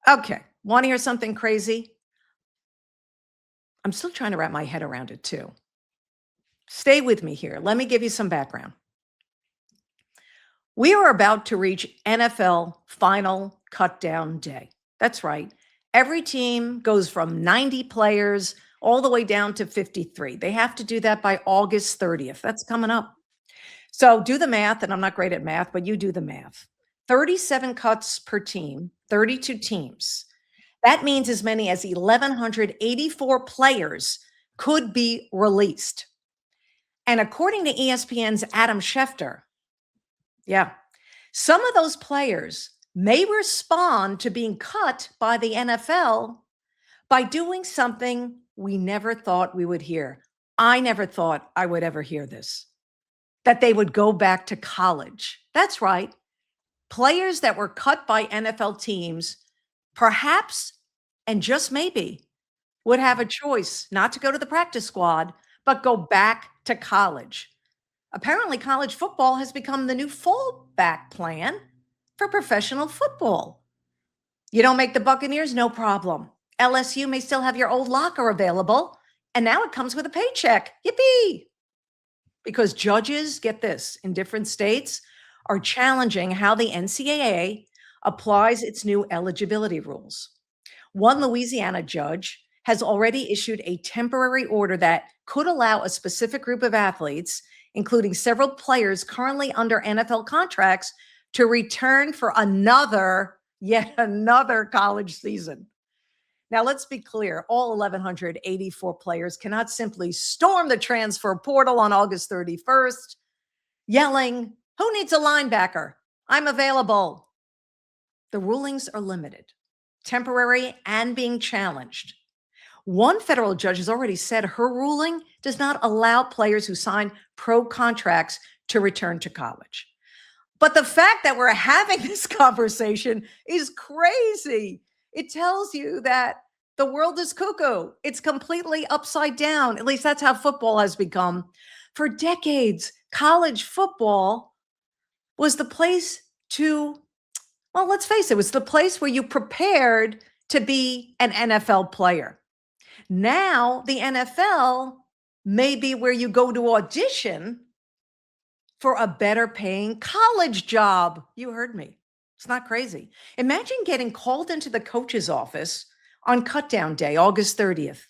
Okay. Want to hear something crazy? I'm still trying to wrap my head around it too. Stay with me here. Let me give you some background. We are about to reach NFL final cut down day. That's right. Every team goes from 90 players all the way down to 53. They have to do that by August 30th. That's coming up. So do the math, and I'm not great at math, but you do the math. 37 cuts per team, 32 teams. That means as many as 1,184 players could be released. And according to ESPN's Adam Schefter, yeah, some of those players may respond to being cut by the NFL by doing something we never thought we would hear. I never thought I would ever hear this, that they would go back to college. That's right. Players that were cut by NFL teams, perhaps and just maybe, would have a choice not to go to the practice squad, but go back to college. Apparently, college football has become the new fallback plan for professional football. You don't make the Buccaneers, no problem. LSU may still have your old locker available, and now it comes with a paycheck. Yippee! Because judges, get this, in different states are challenging how the NCAA applies its new eligibility rules. One Louisiana judge has already issued a temporary order that could allow a specific group of athletes, including several players currently under NFL contracts, to return for yet another college season. Now, let's be clear, all 1,184 players cannot simply storm the transfer portal on August 31st, yelling, "Who needs a linebacker? I'm available." The rulings are limited, temporary, and being challenged. One federal judge has already said her ruling does not allow players who sign pro contracts to return to college. But the fact that we're having this conversation is crazy. It tells you that the world is cuckoo. It's completely upside down. At least that's how football has become. For decades, college football was the place to, well, let's face it, was the place where you prepared to be an NFL player. Now, the NFL may be where you go to audition for a better paying college job. You heard me. It's not crazy. Imagine getting called into the coach's office on cutdown day, August 30th,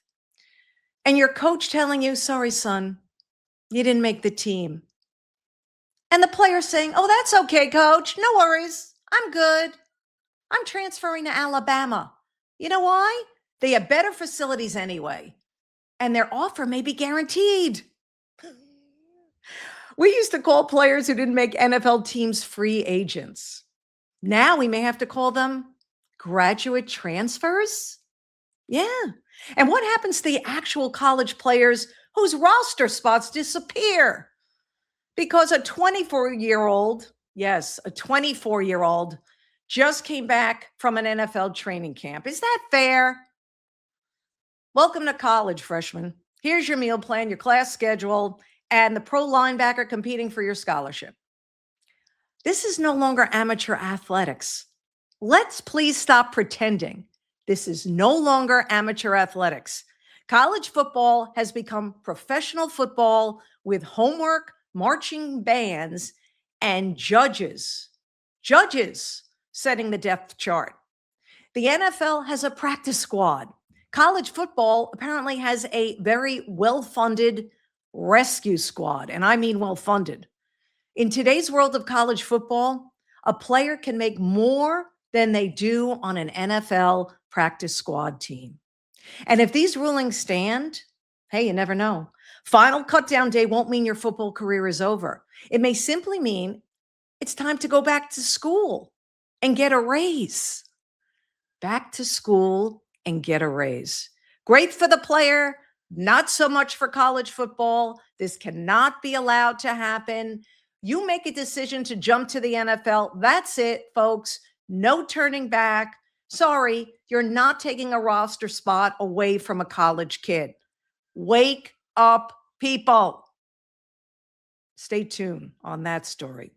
and your coach telling you, "Sorry, son, you didn't make the team." And the player saying, "Oh, that's okay, coach. No worries. I'm good. I'm transferring to Alabama." You know why? They have better facilities anyway, and their offer may be guaranteed. We used to call players who didn't make NFL teams free agents. Now we may have to call them graduate transfers. Yeah. And what happens to the actual college players whose roster spots disappear? Because a 24-year-old, yes, a 24-year-old just came back from an NFL training camp. Is that fair? Welcome to college, freshman. Here's your meal plan, your class schedule, and the pro linebacker competing for your scholarship. This is no longer amateur athletics. Let's please stop pretending this is no longer amateur athletics. College football has become professional football with homework, marching bands, and judges setting the depth chart. The NFL has a practice squad. College football apparently has a very well-funded rescue squad, and I mean well-funded. In today's world of college football, a player can make more than they do on an NFL practice squad team. And if these rulings stand, hey, you never know. Final cutdown day won't mean your football career is over. It may simply mean it's time to go back to school and get a raise. Back to school and get a raise. Great for the player, not so much for college football. This cannot be allowed to happen. You make a decision to jump to the NFL. That's it, folks. No turning back. Sorry, you're not taking a roster spot away from a college kid. Wake up, people. Stay tuned on that story.